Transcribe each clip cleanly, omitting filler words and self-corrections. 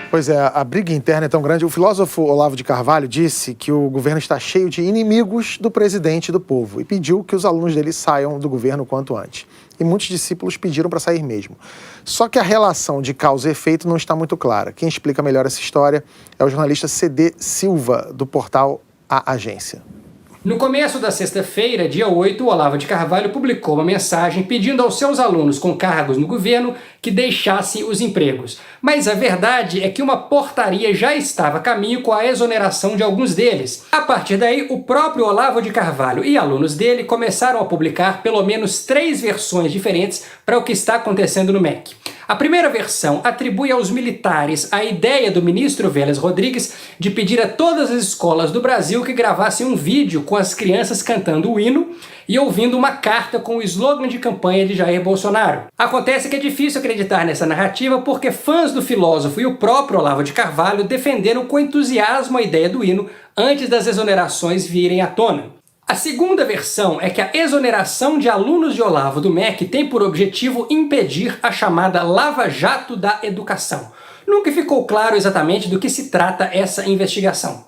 Pois é, a briga interna é tão grande. O filósofo Olavo de Carvalho disse que o governo está cheio de inimigos do presidente e do povo e pediu que os alunos dele saiam do governo o quanto antes. E muitos discípulos pediram para sair mesmo. Só que a relação de causa e efeito não está muito clara. Quem explica melhor essa história é o jornalista CD Silva, do portal A Agência. No começo da sexta-feira, dia 8, o Olavo de Carvalho publicou uma mensagem pedindo aos seus alunos com cargos no governo que deixassem os empregos. Mas a verdade é que uma portaria já estava a caminho com a exoneração de alguns deles. A partir daí, o próprio Olavo de Carvalho e alunos dele começaram a publicar pelo menos 3 versões diferentes para o que está acontecendo no MEC. A primeira versão atribui aos militares a ideia do ministro Vélez Rodrigues de pedir a todas as escolas do Brasil que gravassem um vídeo com as crianças cantando o hino e ouvindo uma carta com o slogan de campanha de Jair Bolsonaro. Acontece que é difícil acreditar nessa narrativa porque fãs do filósofo e o próprio Olavo de Carvalho defenderam com entusiasmo a ideia do hino antes das exonerações virem à tona. A segunda versão é que a exoneração de alunos de Olavo do MEC tem por objetivo impedir a chamada Lava Jato da Educação. Nunca ficou claro exatamente do que se trata essa investigação.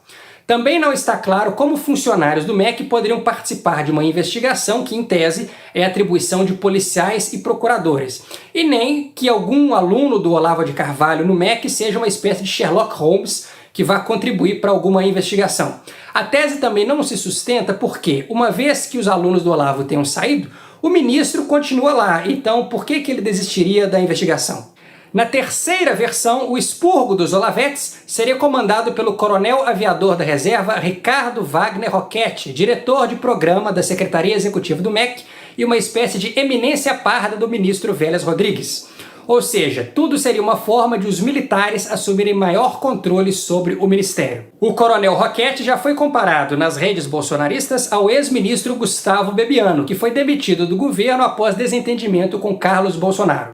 Também não está claro como funcionários do MEC poderiam participar de uma investigação que, em tese, é atribuição de policiais e procuradores. E nem que algum aluno do Olavo de Carvalho no MEC seja uma espécie de Sherlock Holmes que vá contribuir para alguma investigação. A tese também não se sustenta porque, uma vez que os alunos do Olavo tenham saído, o ministro continua lá, então por que ele desistiria da investigação? Na terceira versão, o expurgo dos Olavetes seria comandado pelo coronel aviador da reserva Ricardo Wagner Roquette, diretor de programa da Secretaria Executiva do MEC e uma espécie de eminência parda do ministro Vélez Rodrigues. Ou seja, tudo seria uma forma de os militares assumirem maior controle sobre o ministério. O coronel Roquette já foi comparado nas redes bolsonaristas ao ex-ministro Gustavo Bebiano, que foi demitido do governo após desentendimento com Carlos Bolsonaro.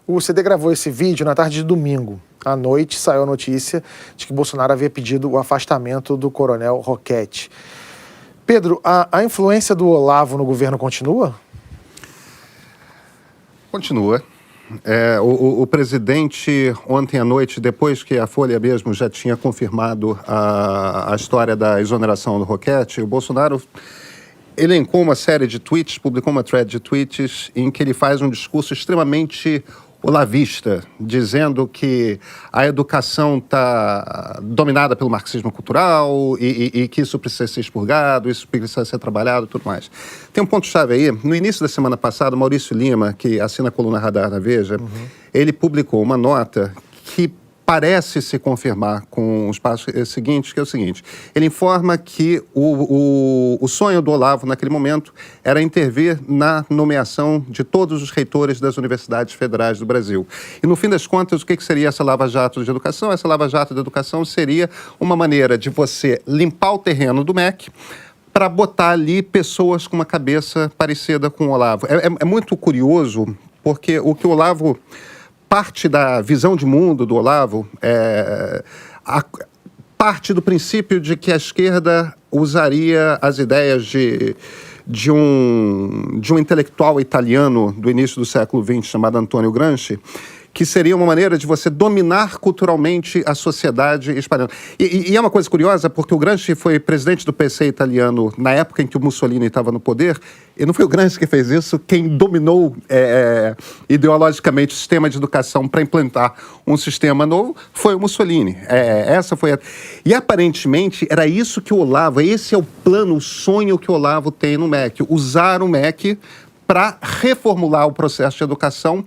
O CD gravou esse vídeo na tarde de domingo. À noite saiu a notícia de que Bolsonaro havia pedido o afastamento do coronel Roquette. Pedro, a influência do Olavo no governo continua? Continua. O presidente, ontem à noite, depois que a Folha mesmo já tinha confirmado a história da exoneração do Roquette, o Bolsonaro elencou uma série de tweets, publicou uma thread de tweets em que ele faz um discurso extremamente olavista, dizendo que a educação está dominada pelo marxismo cultural e que isso precisa ser expurgado, isso precisa ser trabalhado e tudo mais. Tem um ponto-chave aí. No início da semana passada, Maurício Lima, que assina a coluna Radar da Veja, ele publicou uma nota que parece se confirmar com os passos seguintes, que é o seguinte: ele informa que o sonho do Olavo naquele momento era intervir na nomeação de todos os reitores das universidades federais do Brasil. E no fim das contas, o que seria essa lava-jato de educação? Essa lava-jato de educação seria uma maneira de você limpar o terreno do MEC para botar ali pessoas com uma cabeça parecida com o Olavo. É muito curioso, porque o que o Olavo... Parte da visão de mundo do Olavo parte do princípio de que a esquerda usaria as ideias de um intelectual italiano do início do século XX chamado Antonio Gramsci, que seria uma maneira de você dominar culturalmente a sociedade espanhola. E é uma coisa curiosa, porque o Gramsci foi presidente do PC italiano na época em que o Mussolini estava no poder, e não foi o Gramsci que fez isso. Quem dominou ideologicamente o sistema de educação para implantar um sistema novo foi o Mussolini. E aparentemente era isso que o Olavo, esse é o plano, o sonho que o Olavo tem no MEC, usar o MEC para reformular o processo de educação,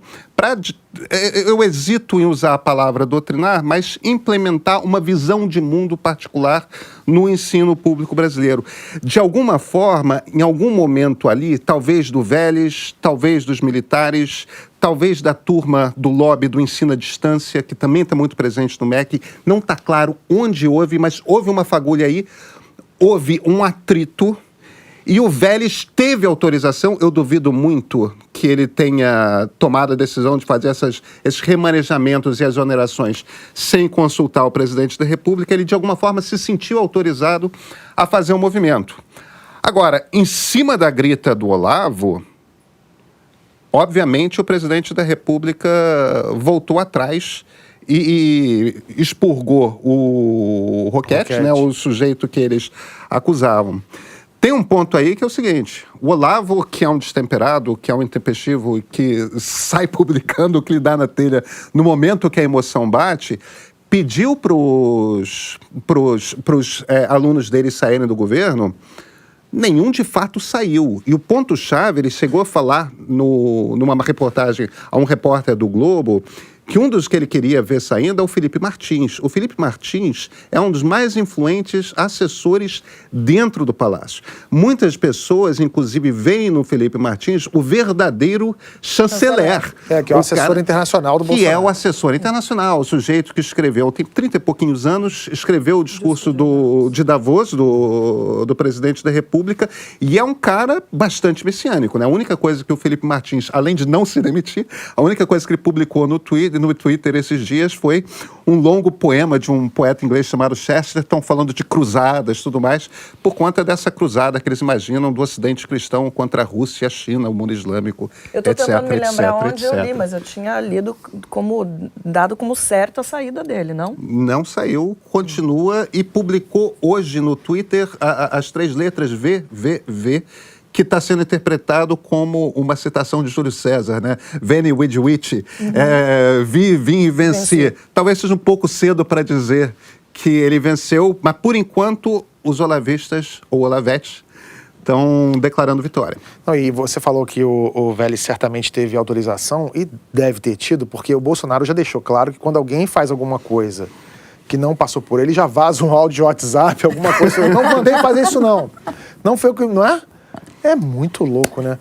eu hesito em usar a palavra doutrinar, mas implementar uma visão de mundo particular no ensino público brasileiro. De alguma forma, em algum momento ali, talvez do Vélez, talvez dos militares, talvez da turma do lobby do ensino à distância, que também está muito presente no MEC, não está claro onde houve, mas houve uma fagulha aí, houve um atrito. E o Vélez teve autorização, eu duvido muito que ele tenha tomado a decisão de fazer esses remanejamentos e exonerações sem consultar o presidente da República. Ele, de alguma forma, se sentiu autorizado a fazer um movimento. Agora, em cima da grita do Olavo, obviamente o presidente da República voltou atrás e expurgou o Roquette, né, o sujeito que eles acusavam. Tem um ponto aí que é o seguinte: o Olavo, que é um destemperado, que é um intempestivo, que sai publicando o que lhe dá na telha no momento que a emoção bate, pediu para os alunos dele saírem do governo. Nenhum de fato saiu. E o ponto-chave, ele chegou a falar numa reportagem a um repórter do Globo que um dos que ele queria ver saindo é o Felipe Martins. O Felipe Martins é um dos mais influentes assessores dentro do Palácio. Muitas pessoas, inclusive, veem no Felipe Martins o verdadeiro chanceler. Que é o assessor internacional do Bolsonaro. Que é o assessor internacional, o sujeito que escreveu, tem 30 e pouquinhos anos, escreveu o discurso de Davos, do presidente da República, e é um cara bastante messiânico, né? A única coisa que o Felipe Martins, além de não se demitir, a única coisa que ele publicou no Twitter esses dias foi um longo poema de um poeta inglês chamado Chesterton, falando de cruzadas e tudo mais, por conta dessa cruzada que eles imaginam do Ocidente cristão contra a Rússia, a China, o mundo islâmico, eu tô etc, tentando me lembrar onde etc. eu li, mas eu tinha lido dado como certo a saída dele, não? Não saiu, continua e publicou hoje no Twitter as 3 letras VVV, que está sendo interpretado como uma citação de Júlio César, né? Veni vidi vici, vim e venci. Talvez seja um pouco cedo para dizer que ele venceu, mas por enquanto os olavistas, ou olavetes, estão declarando vitória. Não, e você falou que o Vélez certamente teve autorização, e deve ter tido, porque o Bolsonaro já deixou claro que quando alguém faz alguma coisa que não passou por ele, já vaza um áudio de WhatsApp, alguma coisa. Eu não mandei fazer isso, não. Não foi o que... Não é? É muito louco, né?